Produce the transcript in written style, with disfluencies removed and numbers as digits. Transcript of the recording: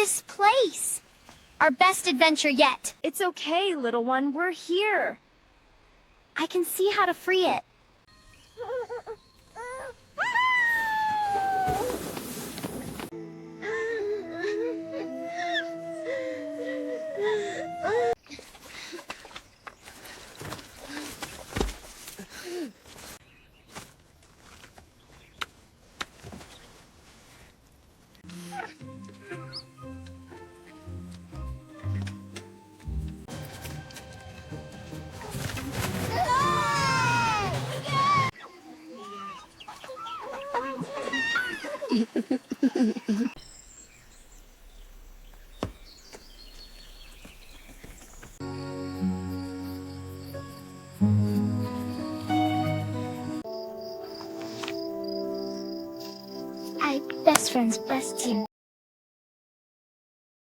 this place. Our best adventure yet. It's okay, little one. We're here. I can see how to free it. Best friends, best team.